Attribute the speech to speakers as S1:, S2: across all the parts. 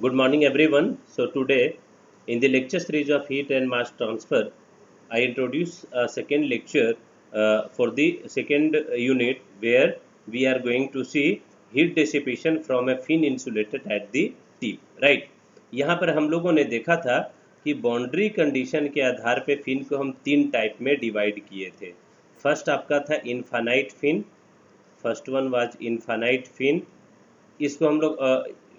S1: Good morning, everyone. So today, in the lecture series of heat and mass transfer, I introduce a second lecture for the second unit where we are going to see heat dissipation from a fin insulated at the tip. Right? यहाँ पर हम लोगों ने देखा था कि boundary condition के आधार पे फिन को हम तीन टाइप में डिवाइड किए थे. फर्स्ट आपका था infinite fin. First one was infinite fin. इसको हम लोग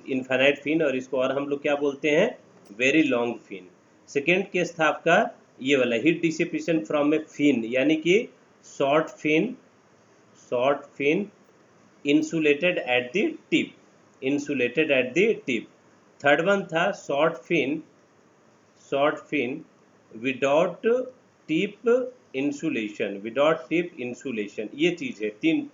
S1: इनफाइनाइट फिन और इसको और हम लोग क्या बोलते हैं, very long fin. Second case था आपका ये वाला heat dissipation from a fin, यानी कि short fin insulated at the tip, insulated at the tip. Third one था short fin without tip insulation, without tip insulation. ये चीज़ है, तीन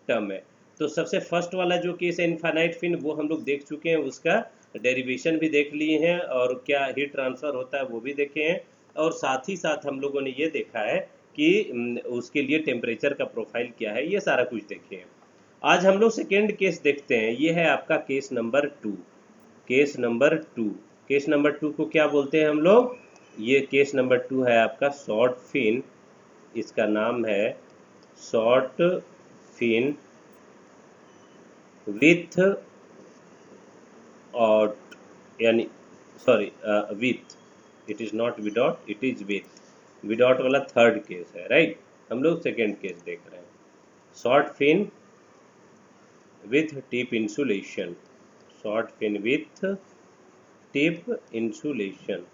S1: टर्म है. तो सबसे फर्स्ट वाला जो केस है इनफाइनाइट फिन, वो हम लोग देख चुके हैं, उसका डेरिवेशन भी देख लिए हैं और क्या हीट ट्रांसफ़र होता है वो भी देखे हैं. और साथ ही साथ हम लोगों ने ये देखा है कि उसके लिए टेम्परेचर का प्रोफाइल क्या है, ये सारा कुछ देखे हैं. आज हम लोग सेकेंड केस देखते हैं. ये है आपका case number 2. Case number two को क्या बोलते हैं हम लोग? ये केस नंबर 2 है आपका शॉर्ट फिन. इसका नाम है शॉर्ट फिन विथ और यानी sorry with, it is not without, it is with. Without वाला थर्ड केस है. राइट? हम लोग सेकेंड केस देख रहे हैं. Short fin with tip insulation, short fin with tip insulation,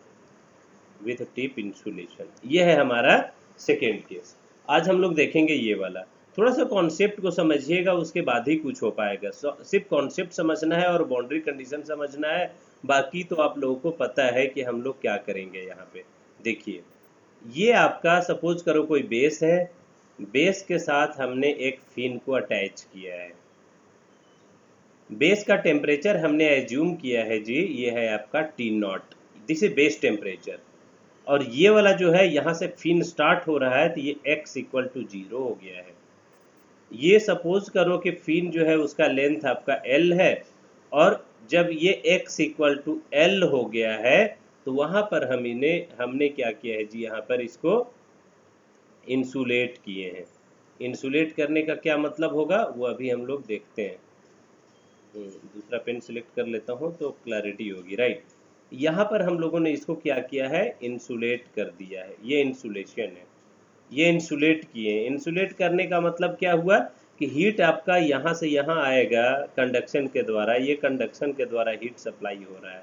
S1: with tip insulation. ये है हमारा सेकेंड केस. आज हम लोग देखेंगे ये वाला. थोड़ा सा कॉन्सेप्ट को समझिएगा, उसके बाद ही कुछ हो पाएगा. सिर्फ कॉन्सेप्ट समझना है और बाउंड्री कंडीशन समझना है. बाकी तो आप लोगों को पता है कि हम लोग क्या करेंगे. यहाँ पे देखिए, ये आपका सपोज करो कोई बेस है. बेस के साथ हमने एक फिन को अटैच किया है. बेस का टेम्परेचर हमने एज्यूम किया है जी, ये है आपका T0. This is base temperature. और ये वाला जो है यहाँ से फिन स्टार्ट हो रहा है, तो ये x इक्वल टू 0 हो गया है. ये सपोज करो कि फिन जो है उसका लेंथ आपका L है, और जब ये x इक्वल टू L हो गया है तो वहाँ पर हमने क्या किया है जी, यहाँ पर इसको इंसुलेट किए हैं. इंसुलेट करने का क्या मतलब होगा वो अभी हम लोग देखते हैं. दूसरा पेन सिलेक्ट कर लेता हूँ तो क्लैरिटी होगी. राइट? यहाँ पर हम लोगों ने इसको क्या किया है, इंसुलेट कर दिया है. ये इंसुलेशन है, ये इंसुलेट किए. इंसुलेट करने का मतलब क्या हुआ कि हीट आपका यहाँ से यहाँ आएगा कंडक्शन के द्वारा. ये कंडक्शन के द्वारा हीट सप्लाई हो रहा है.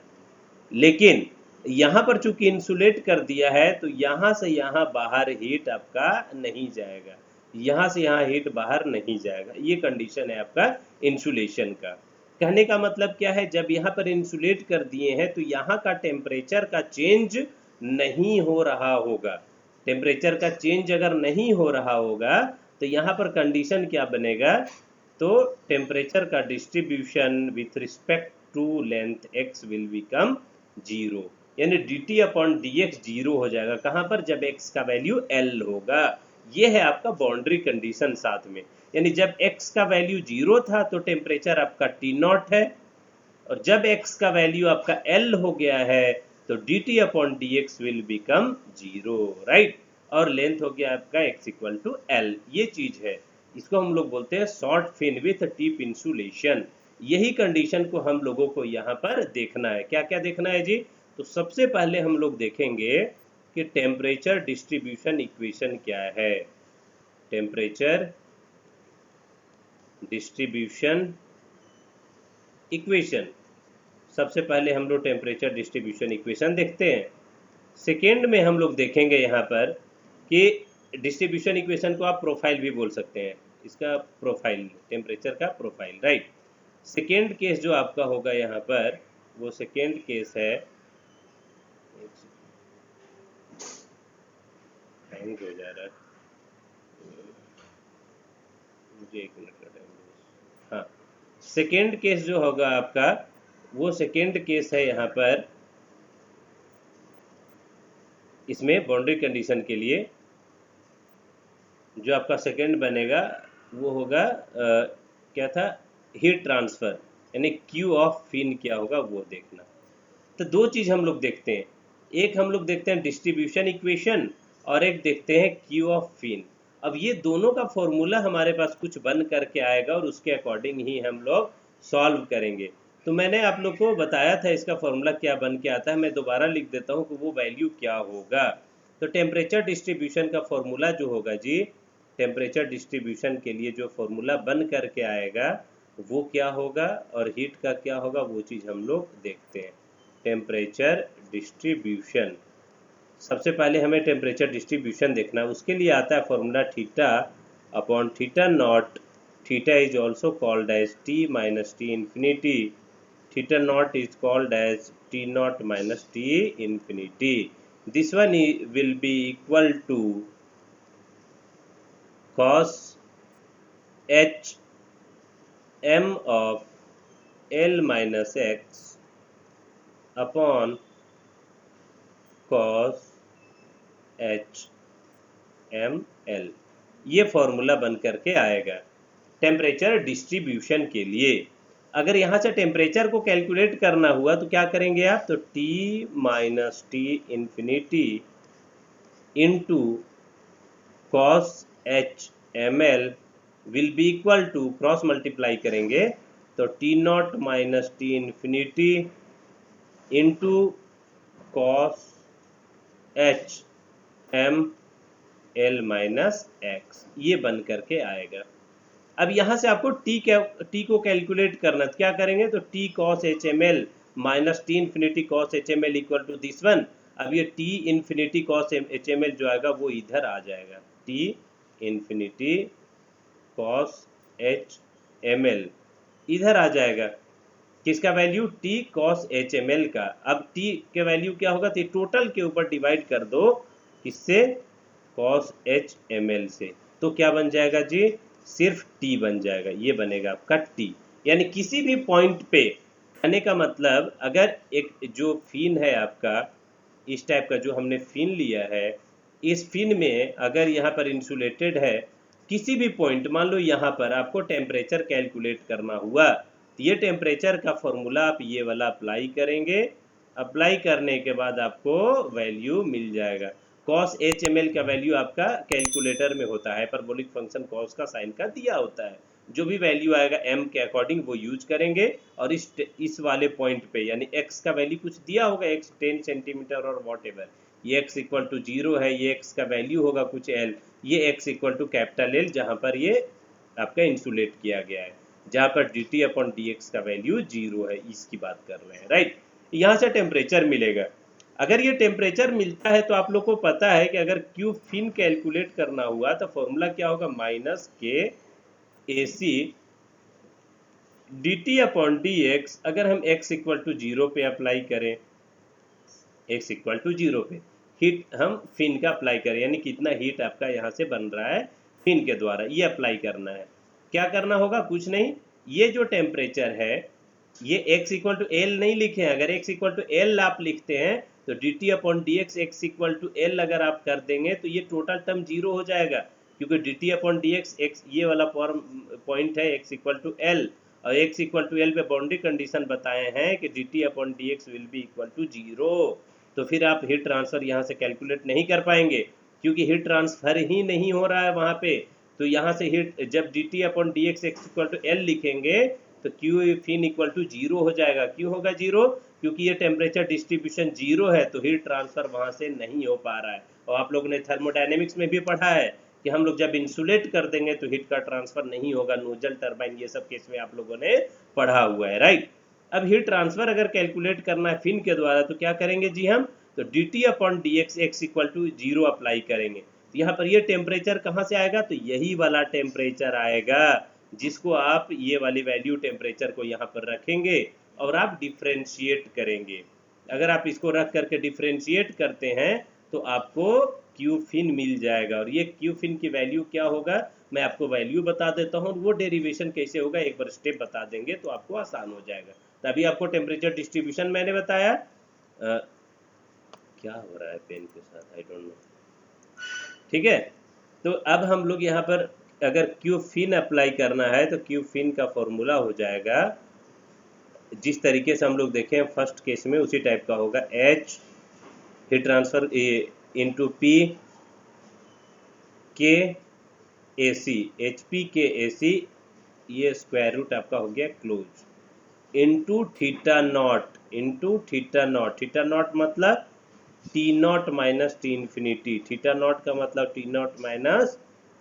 S1: लेकिन यहाँ पर चूंकि इंसुलेट कर दिया है तो यहाँ से यहाँ बाहर हीट आपका नहीं जाएगा, यहाँ से यहाँ हीट बाहर नहीं जाएगा. ये कंडीशन है आपका इंसुलेशन का. कहने का मतलब क्या है, जब यहाँ पर इंसुलेट कर दिए हैं तो यहाँ का टेम्परेचर का चेंज नहीं हो रहा होगा. टेम्परेचर का चेंज अगर नहीं हो रहा होगा तो यहाँ पर कंडीशन क्या बनेगा, तो टेम्परेचर का distribution with respect to length x will become 0, यानी dt अपॉन dx 0 हो जाएगा. कहाँ पर? जब x का वैल्यू L होगा. ये है आपका बाउंड्री कंडीशन साथ में. यानी जब x का वैल्यू 0 था तो टेम्परेचर आपका T0 है, और जब x का वैल्यू आपका L हो गया है तो dt upon dx will become 0. Right? और लेंथ हो गया आपका x इक्वल टू L. ये चीज है, इसको हम लोग बोलते हैं short fin with tip insulation. यही कंडीशन को हम लोगों को यहाँ पर देखना है. क्या क्या देखना है जी? तो सबसे पहले हम लोग देखेंगे कि टेम्परेचर डिस्ट्रीब्यूशन इक्वेशन क्या है. टेम्परेचर डिस्ट्रीब्यूशन इक्वेशन, सबसे पहले हम लोग टेम्परेचर डिस्ट्रीब्यूशन इक्वेशन देखते हैं. सेकेंड में हम लोग देखेंगे यहाँ पर कि डिस्ट्रीब्यूशन इक्वेशन को आप प्रोफाइल भी बोल सकते हैं. इसका प्रोफाइल, टेम्परेचर का प्रोफाइल. राइट? सेकेंड केस जो आपका होगा यहाँ पर, वो सेकेंड केस है, हैंग हो जा रहा है मुझे, 1 मिनट का टाइम. हाँ, सेकेंड केस जो होगा आपका, वो सेकेंड केस है यहाँ पर. इसमें बाउंड्री कंडीशन के लिए जो आपका सेकेंड बनेगा वो होगा क्या था, हीट ट्रांसफ़र, यानी क्यू ऑफ फिन क्या होगा वो देखना. तो दो चीज़ हम लोग देखते हैं, एक हम लोग देखते हैं डिस्ट्रीब्यूशन इक्वेशन और एक देखते हैं क्यू ऑफ फिन। अब ये दोनों का फॉर्मूला हमारे पास कुछ बन करके आएगा और उसके अकॉर्डिंग ही हम लोग सॉल्व करेंगे। तो मैंने आप लोग को बताया था इसका फॉर्मूला क्या बन के आता है, मैं दोबारा लिख देता हूँ कि वो वैल्यू क्या होगा। तो टेम्परेचर डिस्ट्रीब्यूशन का फॉर्मूला जो होगा जी, टेम्परेचर डिस्ट्रीब्यूशन के लिए जो फॉर्मूला बन करके आएगा वो क्या होगा और हीट का क्या होगा, वो चीज़ हम लोग देखते हैं। टेम्परेचर डिस्ट्रीब्यूशन, सबसे पहले हमें टेम्परेचर डिस्ट्रीब्यूशन देखना है। उसके लिए आता है formula theta upon theta not. Theta is also called as T minus T infinity. Theta not is called as T naught minus T infinity. This one will be equal to cos h m of L minus x upon cos h m L। ये formula बन करके आएगा temperature distribution के लिए। अगर यहाँ से temperature को कैलकुलेट करना हुआ तो क्या करेंगे आप, तो T minus T infinity into cos H M L will be equal to, cross multiply करेंगे तो T not minus T infinity into cos H M L minus X, ये बन करके आएगा। अब यहाँ से आपको टी को कैलकुलेट करना, तो क्या करेंगे, तो T cos H M L minus T infinity cos H M L equal to this one. अब ये T infinity cos H M L जो आएगा वो इधर आ जाएगा, T infinity cos H M L इधर आ जाएगा। किसका value, T cos H M L का। अब टी के वैल्यू क्या होगा, तो टोटल के ऊपर डिवाइड कर दो, किससे, कॉस एच एम एल से, तो क्या बन जाएगा जी, सिर्फ टी बन जाएगा। ये बनेगा आपका टी, यानी किसी भी पॉइंट पे, कहने का मतलब अगर एक जो फिन है आपका इस टाइप का जो हमने फिन लिया है, इस फिन में अगर यहाँ पर इंसुलेटेड है, किसी भी पॉइंट, मान लो यहाँ पर आपको टेम्परेचर कैलकुलेट करना हुआ, तो ये टेम्परेचर का फॉर्मूला आप ये वाला अप्लाई करेंगे। अप्लाई करने के बाद आपको वैल्यू मिल जाएगा। कॉस एच एम एल का वैल्यू आपका कैलकुलेटर में होता है, हाइपरबोलिक फंक्शन कॉस का साइन का दिया होता है। जो भी वैल्यू आएगा एम के अकॉर्डिंग वो यूज करेंगे, और इस वाले पॉइंट पे यानी एक्स का वैल्यू कुछ दिया होगा, एक्स 10 सेंटीमीटर और वॉट एवर, ये एक्स इक्वल टू 0 है, ये एक्स का वैल्यू होगा कुछ एल, ये X equal to capital L, जहाँ पर ये आपका इंसुलेट किया गया है, जहाँ पर D T upon D x का वैल्यू 0 है, इसकी बात कर रहे हैं, राइट। यहाँ से टेम्परेचर मिलेगा। अगर ये टेम्परेचर मिलता है तो आप लोग को पता है कि अगर क्यू फिन कैलकुलेट करना हुआ तो फॉर्मूला क्या होगा, minus K A C D T upon D X. अगर हम x इक्वल टू 0 पे अप्लाई करें, x इक्वल टू 0 पे हीट हम फिन का अप्लाई करें, यानी कितना हीट आपका यहाँ से बन रहा है फिन के द्वारा, ये अप्लाई करना है। क्या करना होगा, कुछ नहीं, ये जो टेम्परेचर है ये x इक्वल टू एल नहीं लिखे हैं। अगर x इक्वल टू एल आप लिखते हैं तो D T upon D X X equal to L अगर आप कर देंगे तो ये टोटल टर्म 0 हो जाएगा, क्योंकि D T upon D X X ये वाला फॉर्म पॉइंट है x इक्वल टू एल, और x इक्वल टू एल पे बाउंड्री कंडीशन बताए हैं कि D T upon D X will be equal to 0। तो फिर आप हीट ट्रांसफर यहाँ से कैलकुलेट नहीं कर पाएंगे, क्योंकि हीट ट्रांसफर ही नहीं हो रहा है वहाँ पे। तो यहाँ से हीट जब D T upon D X X equal to L लिखेंगे तो क्यू फिन इक्वल टू 0 हो जाएगा। क्यों होगा 0, क्योंकि ये टेम्परेचर डिस्ट्रीब्यूशन 0 है, तो हीट ट्रांसफर वहाँ से नहीं हो पा रहा है। और आप लोगों ने थर्मोडायनेमिक्स में भी पढ़ा है कि हम लोग जब इंसुलेट कर देंगे तो हीट का ट्रांसफर नहीं होगा, नोजल टर्बाइन ये सब केस में आप लोगों ने पढ़ा हुआ है, राइट। अब हीट ट्रांसफर अगर कैलकुलेट करना है फिन के द्वारा तो क्या करेंगे जी हम, तो D T upon D X X equal to 0 apply करेंगे। तो यहाँ पर ये टेम्परेचर कहाँ से आएगा, तो यही वाला टेम्परेचर आएगा, जिसको आप ये वाली वैल्यू टेम्परेचर को यहाँ पर रखेंगे और आप डिफ्रेंशिएट करेंगे। अगर आप इसको रख करके डिफ्रेंशिएट करते हैं तो आपको क्यू फिन मिल जाएगा। और ये क्यू फिन की वैल्यू क्या होगा, मैं आपको वैल्यू बता देता हूँ, वो डेरिवेशन कैसे होगा एक बार स्टेप बता देंगे तो आपको आसान हो जाएगा। तभी आपको टेम्परेचर डिस्ट्रीब्यूशन मैंने बताया। क्या हो रहा है पेन के साथ, आई डोंट नो, ठीक है। तो अब हम लोग यहाँ पर अगर क्यू फिन अप्लाई करना है तो क्यू फिन का फॉर्मूला हो जाएगा जिस तरीके से हम लोग देखें फर्स्ट केस में उसी टाइप का होगा। H heat transfer into P K A C, H P K A सी, ये स्क्वायर रूट आपका हो गया close, into theta naught, into theta not. Theta naught मतलब T not minus T infinity, theta naught का मतलब T not minus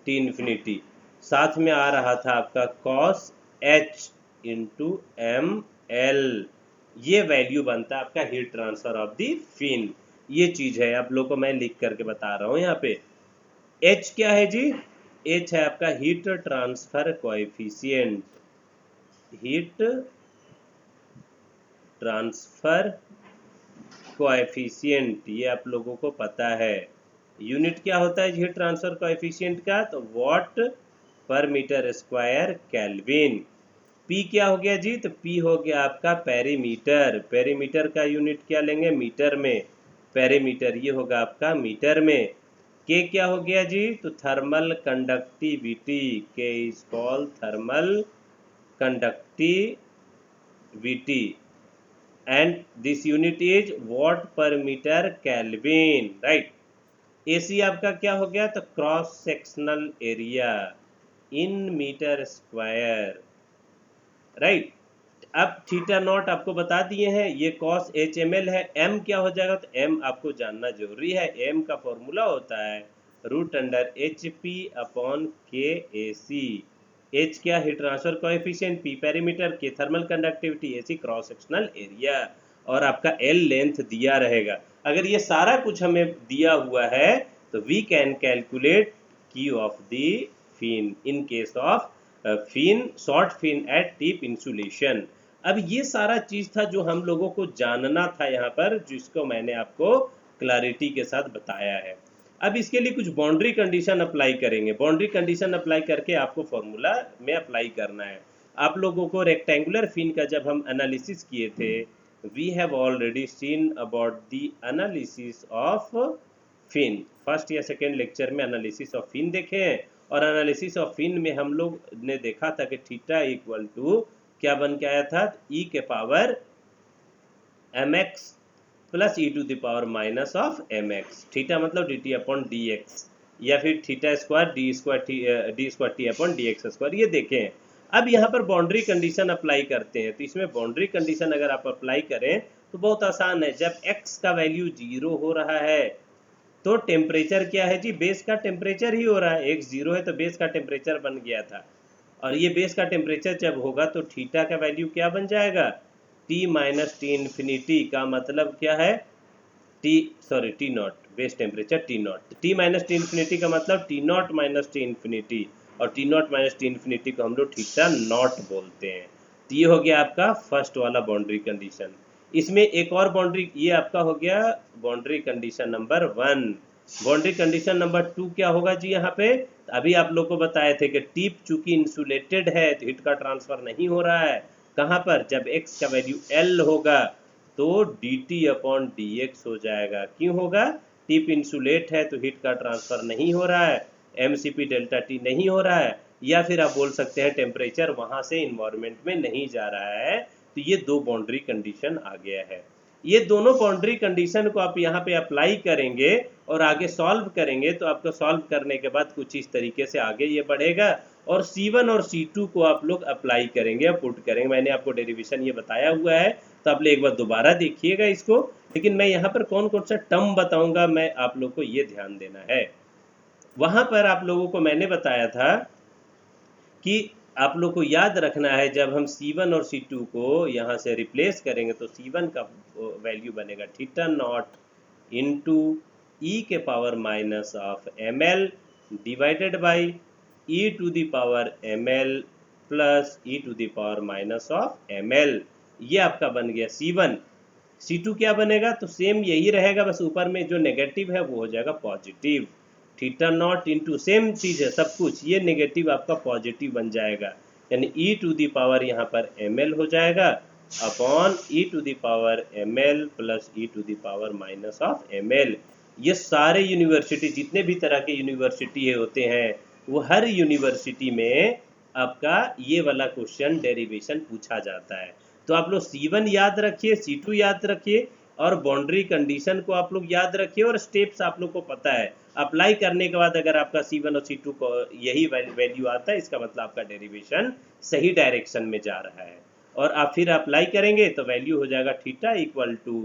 S1: T infinity. साथ में आ रहा था आपका cos H into M L, ये वैल्यू बनता है आपका heat transfer of the fin. ये चीज है आप लोग को मैं लिख करके बता रहा हूं यहाँ पे। एच क्या है जी? एच है आपका heat transfer coefficient, heat transfer coefficient, ये आप लोगों को पता है। यूनिट क्या होता है हीट ट्रांसफर कोएफिशिएंट का? तो वॉट पर मीटर स्क्वायर केल्विन। पी क्या हो गया जी? तो पी हो गया आपका पेरीमीटर, पेरीमीटर का यूनिट क्या लेंगे? मीटर में, पेरीमीटर ये होगा आपका मीटर में। के क्या हो गया जी? तो थर्मल कंडक्टिविटी, के is called thermal conductivity and this unit is watt per meter Kelvin, right? AC आपका क्या हो गया? तो cross sectional area in meter square, right. अब थीटा नॉट आपको बता दिए हैं, ये कॉस एच एम एल है। एम क्या हो जाएगा? तो एम आपको जानना जरूरी है। एम का फॉर्मूला होता है root under H P upon K A C. H क्या? Heat transfer coefficient, P perimeter, K thermal conductivity, A C cross sectional area, और आपका एल लेंथ दिया रहेगा। अगर ये सारा कुछ हमें दिया हुआ है तो we can calculate Q of the fin in case of fin, short fin at tip insulation. अब ये सारा चीज था जो हम लोगों को जानना था यहाँ पर, जिसको मैंने आपको क्लैरिटी के साथ बताया है। अब इसके लिए कुछ बाउंड्री कंडीशन अप्लाई करेंगे। बाउंड्री कंडीशन अप्लाई करके आपको फॉर्मूला में अप्लाई करना है। आप लोगों को रेक्टेंगुलर फिन का जब हम एनालिसिस किए थे, we have already seen about the analysis of fin, first या सेकेंड लेक्चर में एनालिसिस ऑफ फिन देखे हैं। और एनालिसिस ऑफ फिन में हम लोग ने देखा था कि थीटा इक्वल टू क्या बन के आया था? ई के power M X plus E to the power minus of M X. Theta मतलब D T upon D X, या फिर theta square D square T upon D X square, ये देखें। अब यहाँ पर बाउंड्री कंडीशन अप्लाई करते हैं, तो इसमें बाउंड्री कंडीशन अगर आप अप्लाई करें तो बहुत आसान है। जब x का वैल्यू 0 हो रहा है तो टेम्परेचर क्या है जी? बेस का टेम्परेचर ही हो रहा है। x 0 है तो बेस का टेम्परेचर बन गया था, और ये बेस का टेम्परेचर जब होगा तो थीटा का वैल्यू क्या बन जाएगा? टी माइनस टी इन्फिनिटी, का मतलब क्या है? T naught, base temperature T naught. T minus T infinity का मतलब T not minus T infinity, और T not minus T infinity को हम लोग थीटा नॉट बोलते हैं। तो ये हो गया आपका फर्स्ट वाला बाउंड्री कंडीशन। इसमें एक और बाउंड्री, ये आपका हो गया boundary condition number 1। Boundary condition number 2 क्या होगा जी? यहाँ पे अभी आप लोग को बताए थे कि टिप चूंकि इंसुलेटेड है तो हीट का ट्रांसफर नहीं हो रहा है। कहाँ पर? जब x का वैल्यू L होगा तो dt अपॉन dx हो जाएगा। क्यों होगा? टिप इंसुलेट है तो हीट का ट्रांसफर नहीं हो रहा है, mcp डेल्टा टी नहीं हो रहा है, या फिर आप बोल सकते हैं टेम्परेचर वहां से इन्वायरमेंट में नहीं जा रहा है। तो ये दो बाउंड्री कंडीशन आ गया है। ये दोनों बाउंड्री कंडीशन को आप यहाँ पे अप्लाई करेंगे और आगे सॉल्व करेंगे, तो आपको सॉल्व करने के बाद कुछ इस तरीके से आगे ये बढ़ेगा। और C1 और C2 को आप लोग अप्लाई करेंगे, पुट करेंगे। मैंने आपको डेरिवेशन ये बताया हुआ है, तो आप लोग एक बार दोबारा देखिएगा इसको। लेकिन मैं यहाँ पर कौन कौन सा टर्म बताऊंगा, मैं आप लोग को ये ध्यान देना है। वहां पर आप लोगों को मैंने बताया था कि आप लोग को याद रखना है, जब हम C1 और C2 को यहाँ से रिप्लेस करेंगे तो C1 का वैल्यू बनेगा थीटा नॉट इंटू ई के power minus of M L divided by E to the power M L plus E to the power minus of M L. ये आपका बन गया C1। C2 क्या बनेगा? तो सेम यही रहेगा, बस ऊपर में जो नेगेटिव है वो हो जाएगा positive. Theta naught into same चीज है सब कुछ, ये नेगेटिव आपका पॉजिटिव बन जाएगा, यानी ई टू दी पावर यहाँ पर एम एल हो जाएगा upon E to the power M L plus E to the power minus of M L. ये सारे यूनिवर्सिटी, जितने भी तरह के यूनिवर्सिटी होते हैं, वो हर यूनिवर्सिटी में आपका ये वाला क्वेश्चन डेरिवेशन पूछा जाता है। तो आप लोग C1 याद रखिए, C2 याद रखिए और बाउंड्री कंडीशन को आप लोग याद रखिए और स्टेप्स आप लोग को पता है। अप्लाई करने के बाद अगर आपका C1 और C2 को यही वैल्यू आता है, इसका मतलब आपका डेरिवेशन सही डायरेक्शन में जा रहा है। और आप फिर अप्लाई करेंगे तो वैल्यू हो जाएगा theta equal to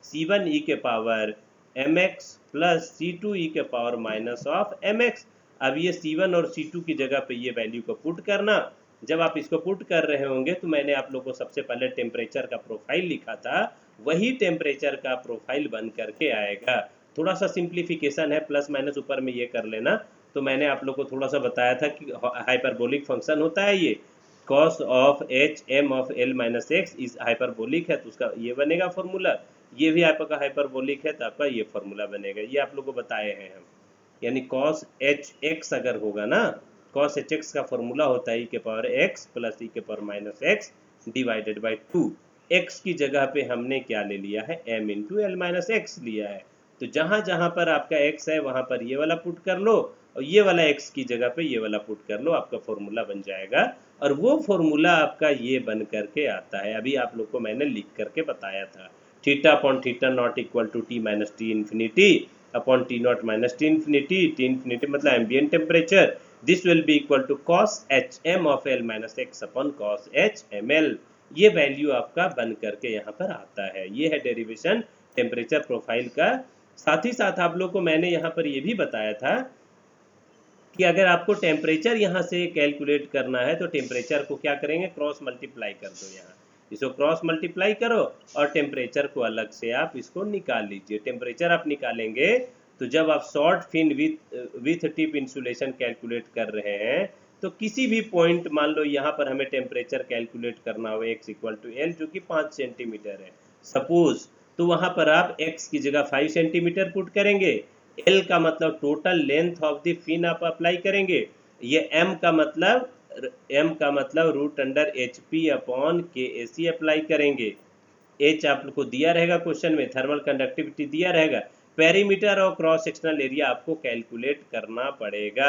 S1: C1 e के power mx plus C2 e के पावर माइनस ऑफ mx। अब ये C1 और C2 की जगह पे ये वैल्यू को पुट करना। जब आप इसको पुट कर रहे होंगे तो मैंने आप लोग को सबसे पहले टेम्परेचर का प्रोफाइल लिखा था, वही टेम्परेचर का प्रोफाइल बन करके आएगा। थोड़ा सा सिंप्लीफिकेशन है, प्लस माइनस ऊपर में ये कर लेना। तो मैंने आप लोग को थोड़ा सा बताया था कि हाइपरबोलिक फंक्शन होता है ये, cos of H M of L minus X इस हाइपरबोलिक है तो उसका ये बनेगा फॉर्मूला। ये भी आपका हाइपरबोलिक है तो आपका ये फॉर्मूला बनेगा। ये आप लोग को बताए हैं हम, यानी cos एच एक्स अगर होगा ना, cos एच एक्स का फॉर्मूला होता है e के पावर x प्लस e के power minus x divided by 2। x की जगह पे हमने क्या ले लिया है, m into L minus x लिया है। तो जहां जहां पर आपका x है वहां पर ये वाला पुट कर लो और ये वाला x की जगह पे ये वाला पुट कर लो, आपका फॉर्मूला बन जाएगा। और वो फॉर्मूला आपका ये बन करके आता है, अभी आप लोग को मैंने लिख करके बताया था। Theta upon theta naught equal to T minus T infinity upon T not minus T infinity मतलब ambient temperature. This will be equal to cos H M of L minus X upon cos H M L. ये value आपका बन करके यहाँ पर आता है। ये है डेरिवेशन टेम्परेचर प्रोफाइल का। साथ ही साथ आप लोग को मैंने यहाँ पर ये भी बताया था कि अगर आपको टेम्परेचर यहाँ से कैलकुलेट करना है तो टेम्परेचर को क्या करेंगे, क्रॉस मल्टीप्लाई कर दो। यहाँ इसको क्रॉस मल्टीप्लाई करो और टेम्परेचर को अलग से आप इसको निकाल लीजिए। टेम्परेचर आप निकालेंगे तो जब आप short fin with tip insulation calculate कर रहे हैं तो किसी भी पॉइंट, मान लो यहाँ पर हमें टेम्परेचर कैलकुलेट करना हो x इक्वल टू एल जो कि 5 सेंटीमीटर है सपोज, तो वहाँ पर आप x की जगह 5 सेंटीमीटर पुट करेंगे। एल का मतलब total length of the fin आप अप्लाई करेंगे। ये एम का मतलब root under H P upon K A C apply करेंगे। एच आपको दिया रहेगा क्वेश्चन में, थर्मल कंडक्टिविटी दिया रहेगा। पेरीमीटर और क्रॉस सेक्शनल एरिया आपको कैलकुलेट करना पड़ेगा।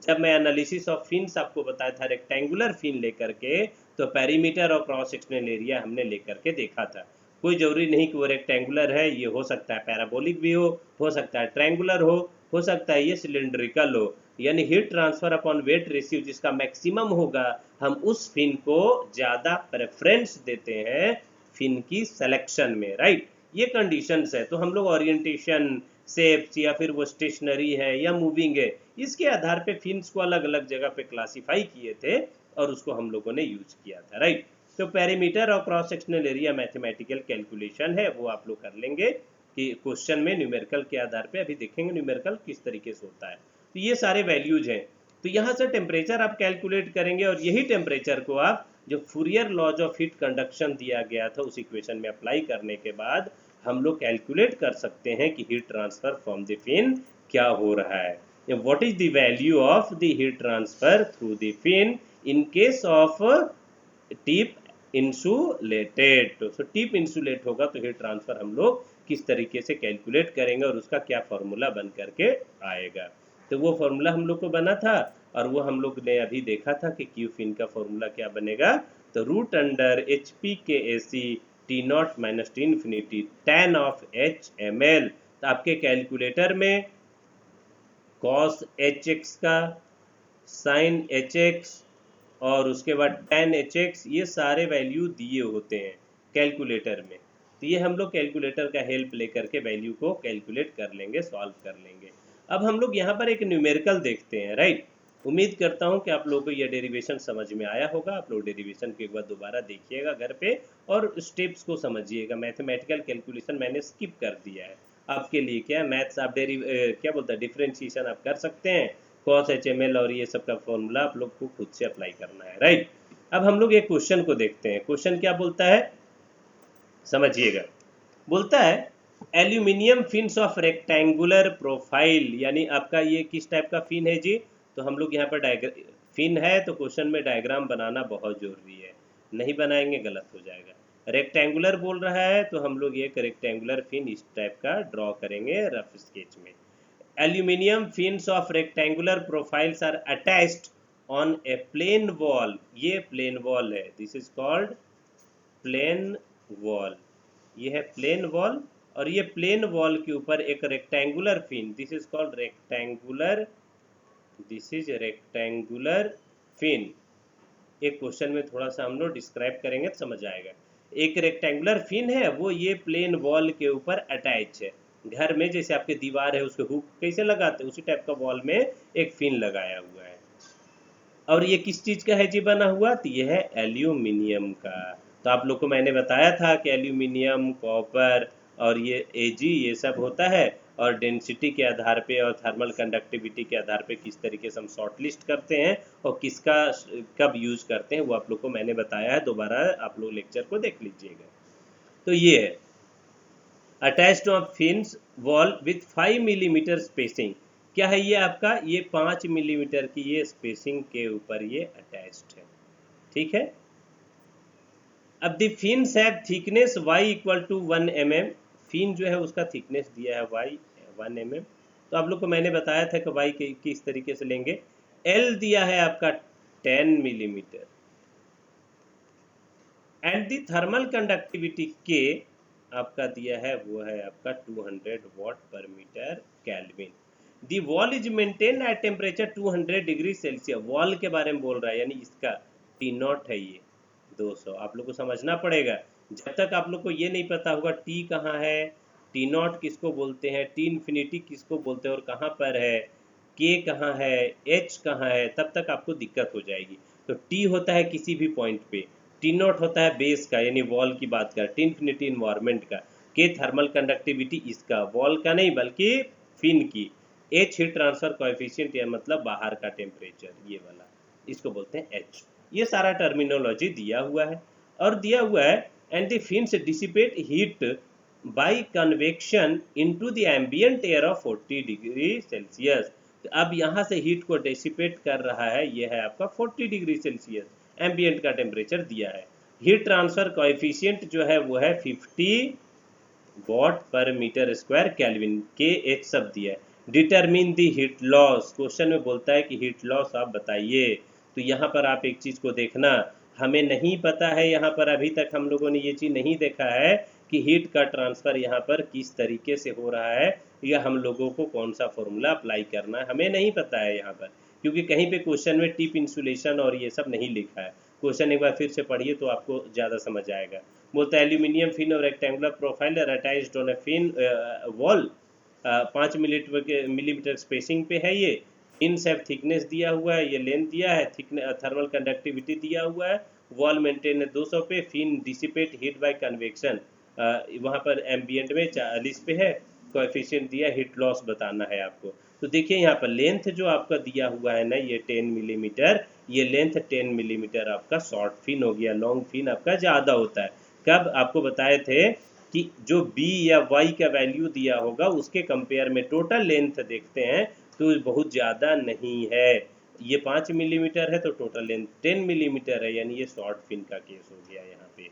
S1: जब मैं एनालिसिस ऑफ फिन्स आपको बताया था रेक्टेंगुलर फिन लेकर के, तो पेरीमीटर और क्रॉस सेक्शनल एरिया हमने लेकर के देखा था। कोई जरूरी नहीं कि वो रेक्टेंगुलर है, ये हो सकता है पैराबोलिक भी हो सकता है ट्रायंगुलर हो सकता है ये सिलेंड्रिकल हो। यानी heat transfer upon weight ratio जिसका मैक्सिमम होगा, हम उस फिन को ज़्यादा प्रेफरेंस देते हैं फिन की सिलेक्शन में, राइट। ये कंडीशंस है। तो हम लोग ओरिएंटेशन, शेप्स या फिर वो स्टेशनरी है या मूविंग है, इसके आधार पे फिन्स को अलग अलग जगह पे क्लासिफाई किए थे और उसको हम लोगों ने यूज किया था, राइट। तो पेरीमीटर और cross sectional area mathematical calculation है, वो आप लोग कर लेंगे कि क्वेश्चन में न्यूमेरिकल के आधार पे। अभी देखेंगे न्यूमेरिकल किस तरीके से होता है। तो ये सारे वैल्यूज हैं। तो यहाँ से टेम्परेचर आप कैलकुलेट करेंगे और यही टेम्परेचर को आप जो Fourier laws of heat conduction दिया गया था उस इक्वेशन में अप्लाई करने के बाद हम लोग कैलकुलेट कर सकते हैं कि heat transfer from the fin क्या हो रहा है। What is the value of the heat transfer through the fin in case of tip insulated. तो टिप इंसुलेट होगा तो हीट ट्रांसफर हम लोग किस तरीके से कैलकुलेट करेंगे और उसका क्या फॉर्मूला बन करके आएगा। तो वो फॉर्मूला हम लोग को बना था और वो हम लोग ने अभी देखा था कि क्यू फिन का फॉर्मूला क्या बनेगा। तो root under H P K A C T not minus T infinity tan of H M L. तो आपके कैलकुलेटर में cos एच एक्स का, sin एच एक्स और उसके बाद tan एच एक्स, ये सारे वैल्यू दिए होते हैं कैलकुलेटर में। तो ये हम लोग कैलकुलेटर का हेल्प लेकर के वैल्यू को कैलकुलेट कर लेंगे, सॉल्व कर लेंगे। अब हम लोग यहाँ पर एक न्यूमेरिकल देखते हैं, राइट। उम्मीद करता हूँ कि आप लोगों को यह डेरिवेशन समझ में आया होगा। आप लोग डेरिवेशन के एक बार दोबारा देखिएगा घर पे और स्टेप्स को समझिएगा। मैथमेटिकल कैलकुलेशन मैंने स्किप कर दिया है आपके लिए। क्या मैथ्स आप क्या बोलता है डिफ्रेंशिएशन आप कर सकते हैं, cos HML और ये सब का फॉर्मूला आप लोग को खुद से अप्लाई करना है, राइट। अब हम लोग एक क्वेश्चन को देखते हैं। क्वेश्चन क्या बोलता है समझिएगा। बोलता है aluminium fins of rectangular profile, यानी आपका ये किस टाइप का फिन है जी। तो हम लोग यहाँ पर फिन है तो क्वेश्चन में डायग्राम बनाना बहुत जरूरी है, नहीं बनाएंगे गलत हो जाएगा। रेक्टेंगुलर बोल रहा है तो हम लोग एक रेक्टेंगुलर फिन इस टाइप का ड्रॉ करेंगे रफ स्केच में। Aluminium fins of rectangular profiles are attached on a plane wall. ये plane wall है, this is called plane wall, ये है प्लेन वॉल, और ये प्लेन वॉल के ऊपर एक rectangular fin, this is called rectangular, this is rectangular fin. एक क्वेश्चन में थोड़ा सा हम लोग डिस्क्राइब करेंगे तो समझ आएगा। एक रेक्टेंगुलर फिन है, वो ये प्लेन वॉल के ऊपर अटैच है। घर में जैसे आपके दीवार है उसके हुक कैसे लगाते हैं, उसी टाइप का वॉल में एक फिन लगाया हुआ है। और ये किस चीज का है जी बना हुआ, तो ये है एल्यूमिनियम का। तो आप लोग को मैंने बताया था कि एल्यूमिनियम, कॉपर और ये एजी ये सब होता है, और डेंसिटी के आधार पे और थर्मल कंडक्टिविटी के आधार पे किस तरीके से हम शॉर्ट लिस्ट करते हैं और किसका कब यूज करते हैं, वो आप लोग को मैंने बताया है। दोबारा आप लोग लेक्चर को देख लीजिएगा। तो ये है attached of fins wall with 5 millimetre spacing. क्या है ये आपका, ये 5 मिलीमीटर की ये स्पेसिंग के ऊपर ये अटैच्ड है, ठीक है। अब the fins have thickness y equal to 1 mm, fin जो है उसका थिकनेस दिया है y 1 mm। तो आप लोग को मैंने बताया था कि y के किस तरीके से लेंगे। l दिया है आपका 10 millimetre, and the thermal conductivity के आपका दिया है वो है आपका 200 watt per meter kelvin. The wall is maintain at temperature 200 degree Celsius, wall के बारे में बोल रहा है, यानी इसका टी नॉट है ये 200। आप लोग को समझना पड़ेगा, जब तक आप लोग को ये नहीं पता होगा टी कहाँ है, टी नॉट किसको बोलते हैं, टी इन्फिनिटी किसको बोलते हैं और कहाँ पर है, के कहाँ है, एच कहाँ है, तब तक आपको दिक्कत हो जाएगी। तो टी होता है किसी भी पॉइंट पे, टी नॉट होता है बेस का यानी वॉल की बात कर, टी इन्फिनिटी इन्वायरमेंट का, के थर्मल कंडक्टिविटी इसका वॉल का नहीं बल्कि फिन की, एच हीट ट्रांसफर कोएफिशिएंट या मतलब बाहर का टेम्परेचर ये वाला, इसको बोलते हैं एच। ये सारा टर्मिनोलॉजी दिया हुआ है और दिया हुआ है। And the fins dissipate heat by convection into the ambient air of 40 degree Celsius. तो अब यहाँ से हीट को डिसिपेट कर रहा है, ये है आपका 40 डिग्री सेल्सियस एम्बिएंट का टेम्परेचर दिया है। हीट ट्रांसफर कोएफिशिएंट जो है वो है 50 वॉट पर मीटर स्क्वायर केल्विन, के एच सब दिया है। डिटरमिन दी हीट लॉस, क्वेश्चन में बोलता है कि हीट लॉस आप बताइए। तो यहाँ पर आप एक चीज़ को देखना, हमें नहीं पता है, यहाँ पर अभी तक हम लोगों ने ये चीज़ नहीं देखा है कि हीट का ट्रांसफ़र यहाँ पर किस तरीके से हो रहा है, या हम लोगों को कौन सा फॉर्मूला अप्लाई करना है, हमें नहीं पता है यहाँ पर, क्योंकि कहीं पे क्वेश्चन में टिप इंसुलेशन और ये सब नहीं लिखा है। क्वेश्चन एक बार फिर से पढ़िए तो आपको ज़्यादा समझ आएगा। बोलता है एल्यूमिनियम फिन और rectangular profile attached on a fin wall, 5 millimetre spacing पे है ये। फिन्स हैव थिकनेस दिया हुआ है, ये लेंथ दिया है, थर्मल कंडक्टिविटी दिया हुआ है, वॉल मेंटेन है 200 पे, fin dissipate heat by convection, वहाँ पर एम्बियंट में 40 पे है, कोएफिशिएंट दिया, हीट लॉस बताना है आपको। तो देखिए यहाँ पर लेंथ जो आपका दिया हुआ है ना ये 10 मिलीमीटर, ये लेंथ 10 मिलीमीटर आपका शॉर्ट फिन हो गया, लॉन्ग फिन आपका ज़्यादा होता है। कब आपको बताए थे कि जो b या y का वैल्यू दिया होगा उसके कंपेयर में टोटल लेंथ देखते हैं तो बहुत ज़्यादा नहीं है। ये 5 मिलीमीटर है तो टोटल लेंथ 10 मिलीमीटर है, यानी ये शॉर्ट फिन का केस हो गया यहाँ पे।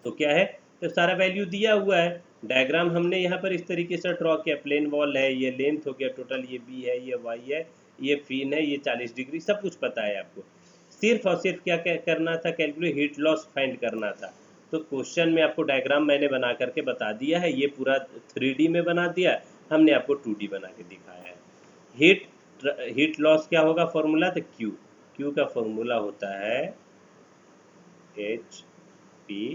S1: तो क्या है, तो सारा वैल्यू दिया हुआ है, डायग्राम हमने यहाँ पर इस तरीके से ड्रॉ किया, प्लेन वॉल है, ये लेंथ हो गया टोटल, ये b है, ये y है, ये फिन है, ये 40 डिग्री, सब कुछ पता है आपको। सिर्फ और सिर्फ क्या करना था, कैलकुलेट हीट लॉस फाइंड करना था। तो क्वेश्चन में आपको डायग्राम मैंने बना करके बता दिया है, ये पूरा 3D में बना दिया, हमने आपको 2D बना के दिखाया है। हीट लॉस क्या होगा फॉर्मूला, तो क्यू का फॉर्मूला होता है H P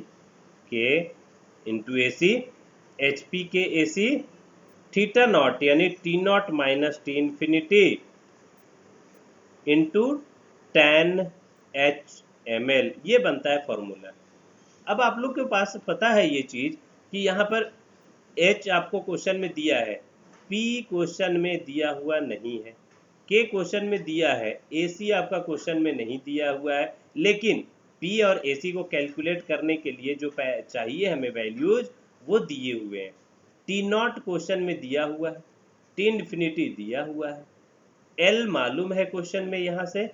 S1: K into A C, H P K A C theta not यानी T not minus T infinity into 10 H M L, ये बनता है फॉर्मूला। अब आप लोग के पास पता है ये चीज़ कि यहाँ पर H आपको क्वेश्चन में दिया है, P क्वेश्चन में दिया हुआ नहीं है, K क्वेश्चन में दिया है, AC आपका क्वेश्चन में नहीं दिया हुआ है, लेकिन P और AC को कैलकुलेट करने के लिए जो चाहिए हमें वैल्यूज वो दिए हुए हैं। T नॉट क्वेश्चन में दिया हुआ है, T इन्फिनिटी दिया हुआ है, L मालूम है क्वेश्चन में यहाँ से,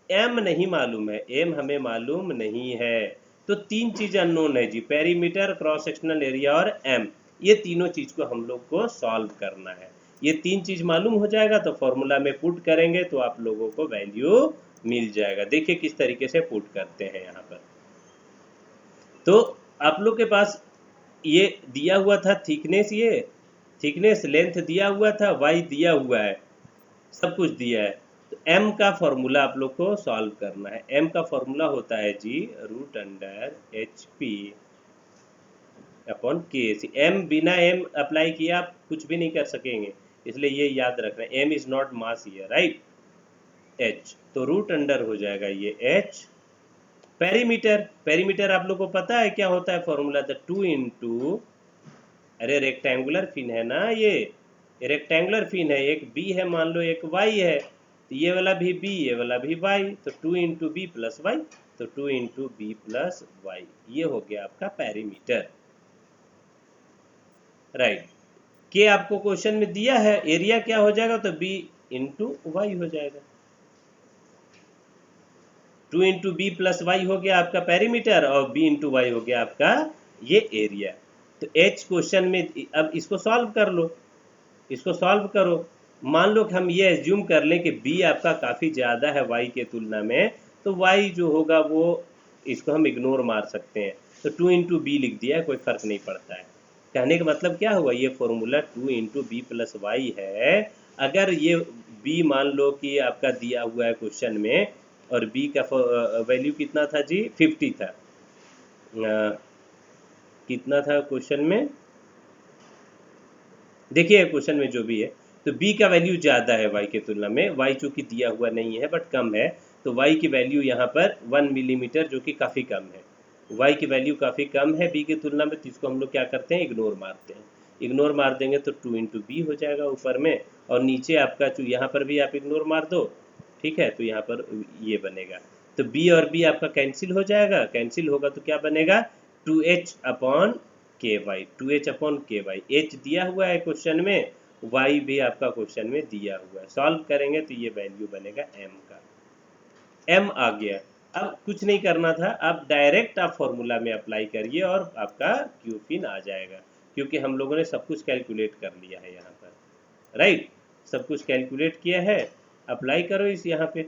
S1: M नहीं मालूम है, M हमें मालूम नहीं है। तो 3 चीज अननोन है जी, पेरीमीटर, क्रॉस सेक्शनल एरिया और M, ये तीनों चीज को हम लोग को सॉल्व करना है। ये 3 चीज मालूम हो जाएगा तो फॉर्मूला में पुट करेंगे तो आप लोगों को वैल्यू मिल जाएगा। देखिए किस तरीके से पुट करते हैं यहाँ पर। तो आप लोग के पास ये दिया हुआ था थिकनेस, ये थिकनेस लेंथ दिया हुआ था, वाई दिया हुआ है, सब कुछ दिया है। तो m का फॉर्मूला आप लोग को सॉल्व करना है। m का फॉर्मूला होता है जी root under H P upon K C. m बिना m अप्लाई किया आप कुछ भी नहीं कर सकेंगे, इसलिए ये याद रखना है, m is not mass here, right. h तो रूट अंडर हो जाएगा ये h। पेरीमीटर, पेरीमीटर आप लोग को पता है क्या होता है फॉर्मूला, द 2 इंटू, अरे रेक्टेंगुलर फिन है ना ये रेक्टेंगुलर फिन है, एक बी है मान लो, एक वाई है, तो ये वाला भी बी, ये वाला भी वाई, तो 2 इंटू बी प्लस वाई, तो 2 इंटू बी प्लस वाई, ये हो गया आपका पेरीमीटर, राइट। के आपको क्वेश्चन में दिया है, एरिया क्या हो जाएगा, तो बी इंटू वाई हो जाएगा, 2 इंटू बी प्लस वाई हो गया आपका पेरीमीटर, और बी इंटू वाई हो गया आपका ये एरिया। तो एच क्वेश्चन में, अब इसको सॉल्व कर लो, इसको सॉल्व करो। मान लो कि हम ये एज्यूम कर लें कि b आपका काफ़ी ज़्यादा है y के तुलना में, तो y जो होगा वो, इसको हम इग्नोर मार सकते हैं, तो 2 इंटू बी लिख दिया है, कोई फ़र्क नहीं पड़ता है। कहने का मतलब क्या हुआ, ये formula 2 into B plus Y है। अगर ये b मान लो कि आपका दिया हुआ है क्वेश्चन में, और b का वैल्यू कितना था जी, 50 था, कितना था क्वेश्चन में, देखिए क्वेश्चन में जो भी है, तो b का वैल्यू ज़्यादा है y के तुलना में, y चूँकि दिया हुआ नहीं है बट कम है, तो y की वैल्यू यहाँ पर 1 मिलीमीटर, जो कि काफ़ी कम है, y की वैल्यू काफ़ी कम है b की तुलना में, तो इसको हम लोग क्या करते हैं, इग्नोर मारते हैं। इग्नोर मार देंगे तो 2 इंटू बी हो जाएगा ऊपर में, और नीचे आपका यहाँ पर भी आप इग्नोर मार दो, ठीक है, तो यहाँ पर ये बनेगा, तो b और b आपका कैंसिल हो जाएगा, कैंसिल होगा तो क्या बनेगा, 2h अपॉन के वाई, 2h अपॉन के वाई, एच दिया हुआ है क्वेश्चन में, वाई भी आपका क्वेश्चन में दिया हुआ है, सॉल्व करेंगे तो ये वैल्यू बनेगा m का, m आ गया। अब कुछ नहीं करना था, अब डायरेक्ट आप फॉर्मूला में अप्लाई करिए और आपका क्यू फिन आ जाएगा, क्योंकि हम लोगों ने सब कुछ कैलकुलेट कर लिया है यहाँ पर, राइट, सब कुछ कैलकुलेट किया है, अप्लाई करो इस यहाँ पे।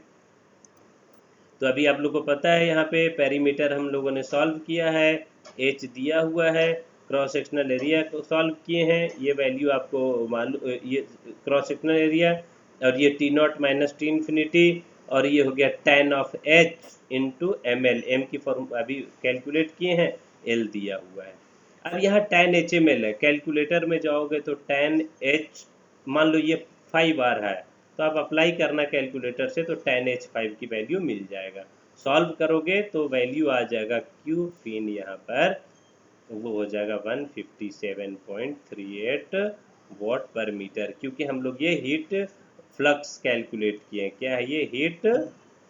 S1: तो अभी आप लोग को पता है यहाँ पे पेरीमीटर हम लोगों ने सॉल्व किया है, एच दिया हुआ है, क्रॉस सेक्शनल एरिया को सॉल्व किए हैं, ये वैल्यू आपको मालूम, ये क्रॉस सेक्शनल एरिया, और ये T not minus T infinity, और ये हो गया tan of H into M L, M की फॉर्म अभी कैलकुलेट किए हैं, एल दिया हुआ है। अब यहाँ tan एच एम एल है, कैलकुलेटर में जाओगे तो tan एच, मान लो ये 5 आ रहा है, तो आप अप्लाई करना कैलकुलेटर से, तो tan h5 की वैल्यू मिल जाएगा, सॉल्व करोगे तो वैल्यू आ जाएगा क्यू फिन यहाँ पर, वो हो जाएगा 157.38 वॉट पर मीटर, क्योंकि हम लोग ये हीट फ्लक्स कैलकुलेट किए हैं, क्या है ये, हीट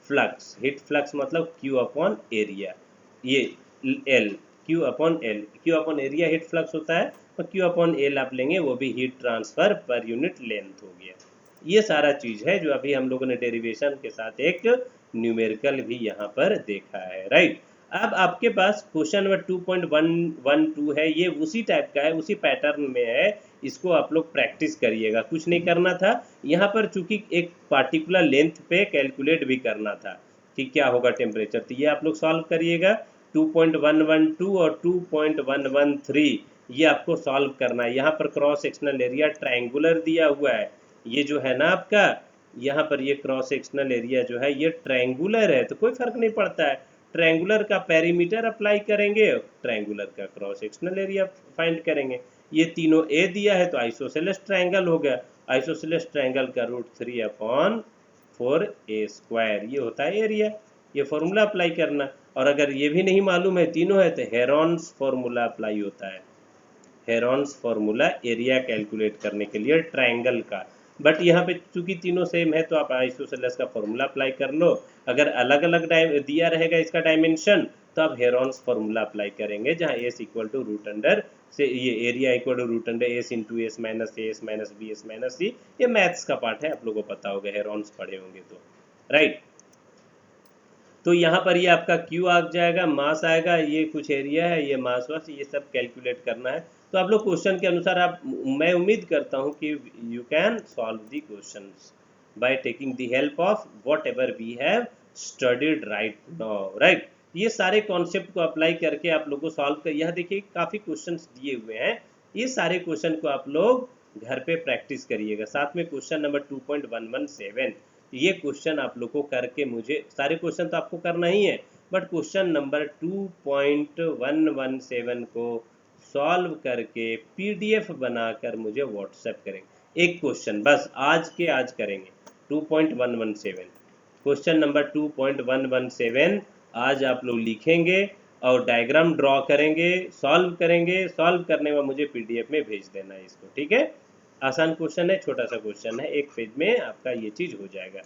S1: फ्लक्स मतलब क्यू अपॉन एरिया, ये L, Q upon L, Q upon area heat flux होता है, तो क्यू अपॉन एल आप लेंगे, वो भी heat transfer per unit length हो गया। ये सारा चीज़ है जो अभी हम लोगों ने डेरिवेशन के साथ एक न्यूमेरिकल भी यहाँ पर देखा है, राइट। अब आपके पास क्वेश्चन नंबर 2.112 है, ये उसी टाइप का है, उसी पैटर्न में है, इसको आप लोग प्रैक्टिस करिएगा, कुछ नहीं करना था यहाँ पर, चूंकि एक पार्टिकुलर लेंथ पे कैलकुलेट भी करना था कि क्या होगा टेम्परेचर, तो ये आप लोग सॉल्व करिएगा, 2.112 और 2.113 ये आपको सॉल्व करना है। यहाँ पर क्रॉस सेक्शनल एरिया ट्रायंगुलर दिया हुआ है, ये जो है ना आपका, यहाँ पर ये क्रॉस सेक्शनल एरिया जो है ये ट्रायंगुलर है, तो कोई फर्क नहीं पड़ता है, ट्रायंगुलर का पेरीमीटर अप्लाई करेंगे, ट्रायंगुलर का क्रॉस सेक्शनल एरिया फाइंड करेंगे। ये तीनों ए दिया है तो आइसोसेलेस ट्रायंगल हो गया, आइसोसेलेस ट्रायंगल का √3/4a², ये होता है एरिया, ये फॉर्मूला अप्लाई करना। और अगर ये भी नहीं मालूम है, तीनों है, तो हेरॉन्स फॉर्मूला अप्लाई होता है, हेरॉन्स फॉर्मूला एरिया कैलकुलेट करने के लिए ट्रायंगल का, बट यहाँ पे चूंकि तीनों सेम है तो आप आइसोसेलेस का फॉर्मूला अप्लाई कर लो। अगर अलग अलग दिया रहेगा इसका डायमेंशन, तो आप हेरॉन्स फॉर्मूला अप्लाई करेंगे, जहाँ S equal to root under से, ये area equal to root under S into S minus A S minus B S minus C, ये मैथ्स का पार्ट है, आप लोगों को पता होगा, हेरॉन्स पढ़े होंगे तो, राइट। तो यहाँ पर ये आपका क्यू आ जाएगा, मास आएगा, ये कुछ एरिया है, ये मास वास, ये सब कैलकुलेट करना है। तो आप लोग क्वेश्चन के अनुसार, आप, मैं उम्मीद करता हूँ कि you can solve the questions by taking the help of whatever we have studied right now, right. ये सारे कॉन्सेप्ट को अप्लाई करके आप लोग को सॉल्व कर, यह देखिए काफ़ी क्वेश्चंस दिए हुए हैं, ये सारे क्वेश्चन को आप लोग घर पे प्रैक्टिस करिएगा। साथ में क्वेश्चन नंबर 2.117, ये क्वेश्चन आप लोग को करके, मुझे सारे क्वेश्चन तो आपको करना ही है, बट क्वेश्चन नंबर 2.117 को सॉल्व करके पीडीएफ बनाकर मुझे व्हाट्सएप करेंगे। एक क्वेश्चन बस आज के आज करेंगे, 2.117 क्वेश्चन नंबर 2.117 आज आप लोग लिखेंगे और डायग्राम ड्रॉ करेंगे, सॉल्व करेंगे, सॉल्व करने में मुझे पीडीएफ में भेज देना है इसको, ठीक है। आसान क्वेश्चन है, छोटा सा क्वेश्चन है, एक पेज में आपका ये चीज़ हो जाएगा।